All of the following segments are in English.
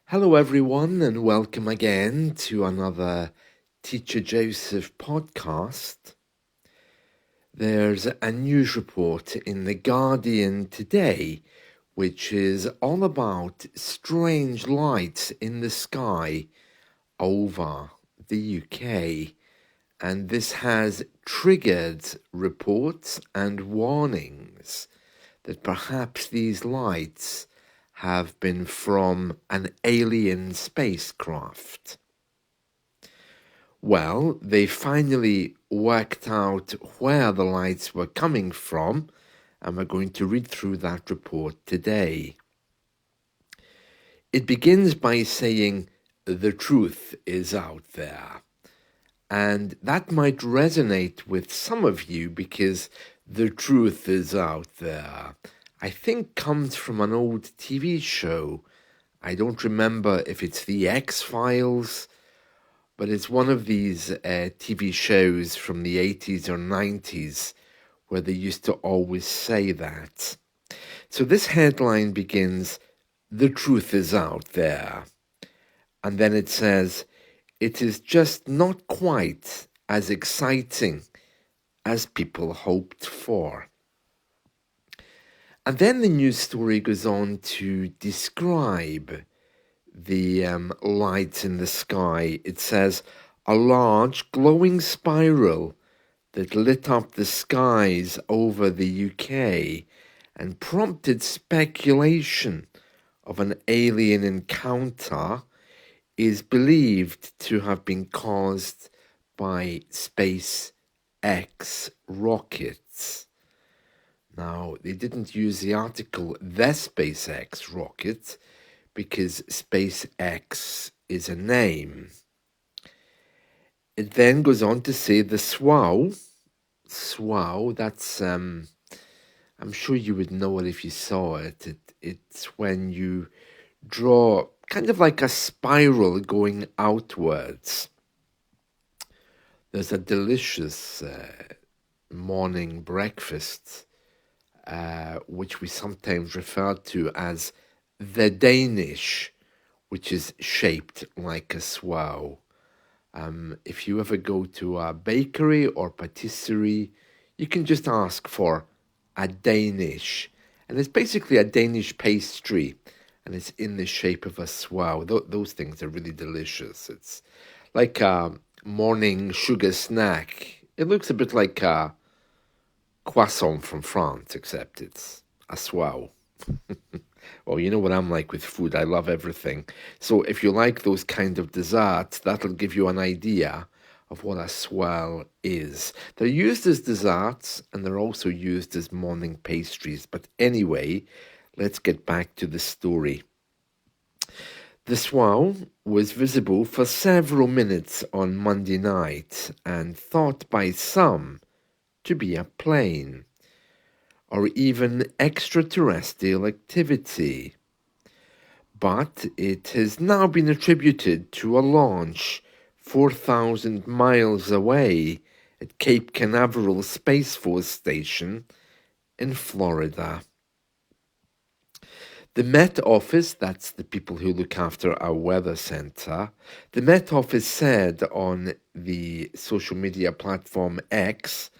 Hello, everyone, and welcome again to another Teacher Joseph podcast. There's a news report in The Guardian today, which is all about strange lights in the sky over the UK. And this has triggered reports and warnings that perhaps these lights have been from an alien spacecraft. Well, they finally worked out where the lights were coming from, and we're going to read through that report today. It begins by saying, "The truth is out there." And that might resonate with some of you because the truth is out there, I think, comes from an old TV show. I don't remember if it's the X-Files, but it's one of these TV shows from the 80s or 90s where they used to always say that. So this headline begins, "The truth is out there." And then it says, "It is just not quite as exciting as people hoped for." And then the news story goes on to describe the lights in the sky. It says, "A large glowing spiral that lit up the skies over the UK and prompted speculation of an alien encounter is believed to have been caused by SpaceX rockets." Now, they didn't use the article "the SpaceX rocket" because SpaceX is a name. It then goes on to say the SWOW, that's, I'm sure you would know it if you saw it. It's when you draw kind of like a spiral going outwards. There's a delicious morning breakfast which we sometimes refer to as the Danish, which is shaped like a SWOW. If you ever go to a bakery or patisserie, you can just ask for a Danish. And it's basically a Danish pastry, and it's in the shape of a SWOW. Those things are really delicious. It's like a morning sugar snack. It looks a bit like a croissant from France, except it's a SWOW. Well, you know what I'm like with food. I love everything. So if you like those kind of desserts, that'll give you an idea of what a swirl is. They're used as desserts and they're also used as morning pastries. But anyway, let's get back to the story. The swirl was visible for several minutes on Monday night and thought by some to be a plane or even extraterrestrial activity. But it has now been attributed to a launch 4,000 miles away at Cape Canaveral Space Force Station in Florida. The Met Office, that's the people who look after our weather center, the Met Office said on the social media platform X,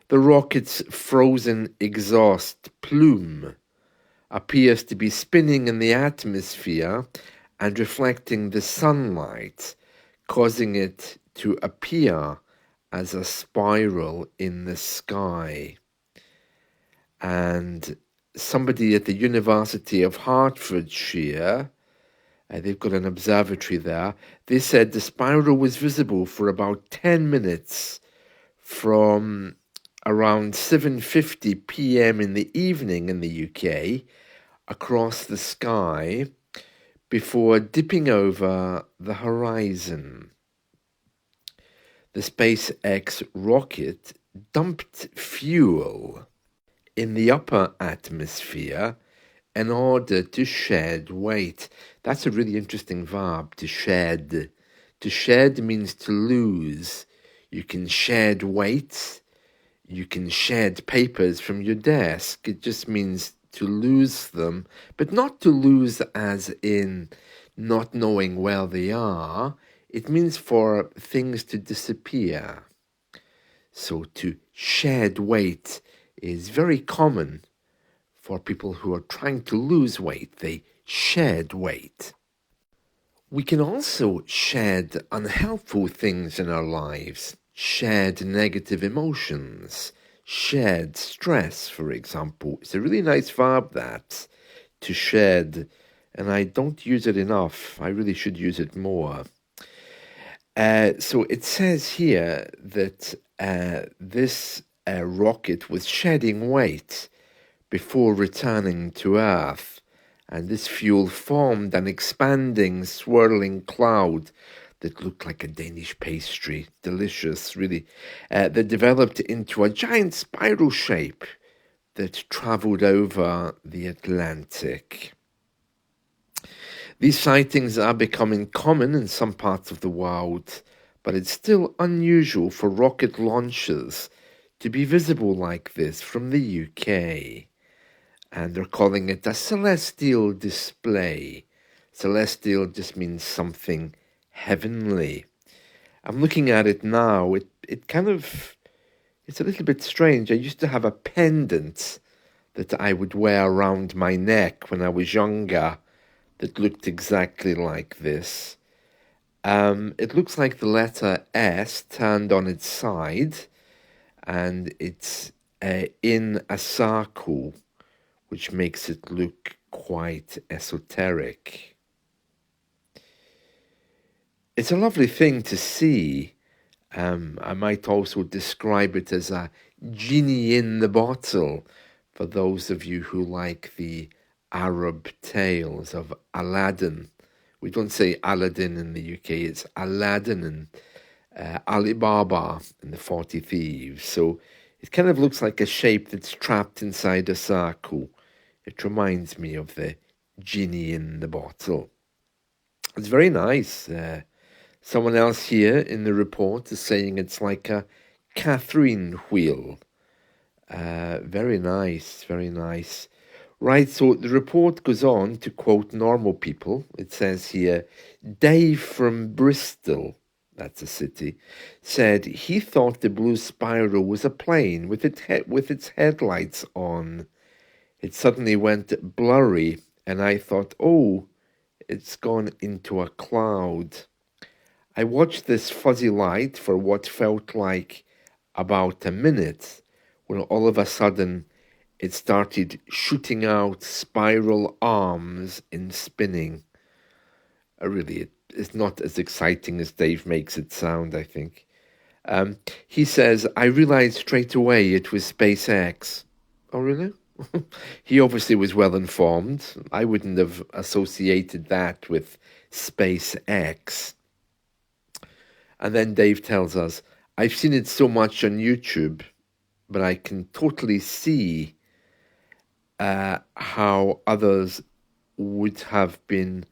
the rocket's frozen exhaust plume appears to be spinning in the atmosphere and reflecting the sunlight, causing it to appear as a spiral in the sky. And somebody at the University of Hertfordshire, they've got an observatory there, they said the spiral was visible for about 10 minutes from around 7:50 p.m. in the evening in the UK across the sky before dipping over the horizon. The SpaceX rocket dumped fuel in the upper atmosphere in order to shed weight. That's a really interesting verb, to shed. To shed means to lose. You can shed weight. You can shed papers from your desk. It just means to lose them, but not to lose as in not knowing where they are. It means for things to disappear. So to shed weight is very common for people who are trying to lose weight. They shed weight. We can also shed unhelpful things in our lives, shed negative emotions, shed stress, for example. It's a really nice verb, that, to shed, and I don't use it enough. I really should use it more. So it says here that this rocket was shedding weight before returning to Earth. And this fuel formed an expanding, swirling cloud that looked like a Danish pastry. Delicious, really. That developed into a giant spiral shape that traveled over the Atlantic. These sightings are becoming common in some parts of the world, but it's still unusual for rocket launches to be visible like this from the UK. And they're calling it a celestial display. Celestial just means something heavenly. I'm looking at it now. It's a little bit strange. I used to have a pendant that I would wear around my neck when I was younger that looked exactly like this. It looks like the letter S turned on its side, and it's in a circle, which makes it look quite esoteric. It's a lovely thing to see. I might also describe it as a genie in the bottle for those of you who like the Arab tales of Aladdin. We don't say Aladdin in the UK, it's Aladdin and Ali Baba and the 40 Thieves. So it kind of looks like a shape that's trapped inside a circle. It reminds me of the genie in the bottle. It's very nice. Someone else here in the report is saying it's like a Catherine wheel. Very nice, very nice. Right, so the report goes on to quote normal people. It says here, Dave from Bristol, that's a city, said he thought the blue spiral was a plane with its headlights on. It suddenly went blurry, and I thought, oh, it's gone into a cloud. I watched this fuzzy light for what felt like about a minute, when all of a sudden it started shooting out spiral arms in spinning. Really, it's not as exciting as Dave makes it sound, I think. He says, I realized straight away it was SpaceX. Oh, really? He obviously was well informed. I wouldn't have associated that with SpaceX. And then Dave tells us, I've seen it so much on YouTube, but I can totally see how others would have been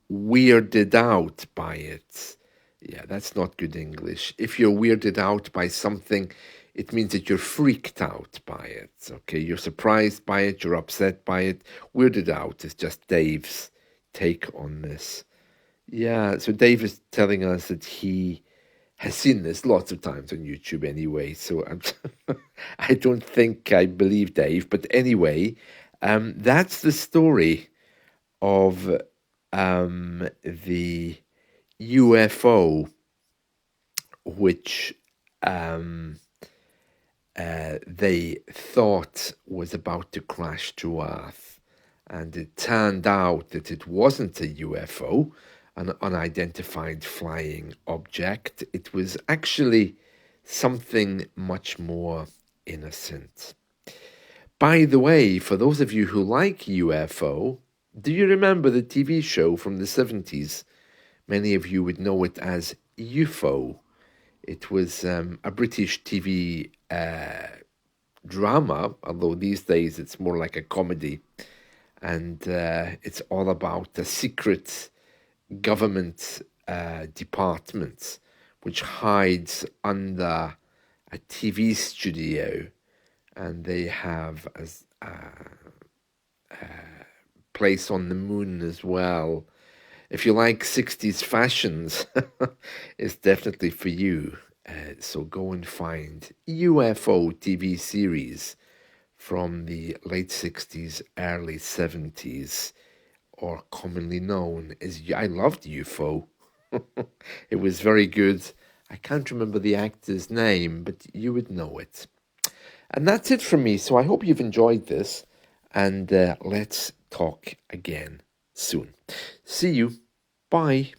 weirded out by it. Yeah, that's not good English. If you're weirded out by something, it means that you're freaked out by it. Okay, you're surprised by it, you're upset by it. Weirded out is just Dave's take on this. Yeah, so Dave is telling us that he has seen this lots of times on YouTube anyway. So I don't think I believe Dave. But anyway, that's the story of the UFO, which they thought was about to crash to Earth. And it turned out that it wasn't a UFO, an unidentified flying object. It was actually something much more innocent. By the way, for those of you who like UFO, do you remember the TV show from the 70s? Many of you would know it as UFO. It was a British TV drama, although these days it's more like a comedy. And it's all about a secret government department which hides under a TV studio, and they have place on the moon as well. If you like 60s fashions, it's definitely for you. So go and find UFO TV series from the late 60s, early 70s, or commonly known as I loved UFO. It was very good. I can't remember the actor's name, but you would know it. And that's it from me. So I hope you've enjoyed this, and let's talk again soon. See you. Bye.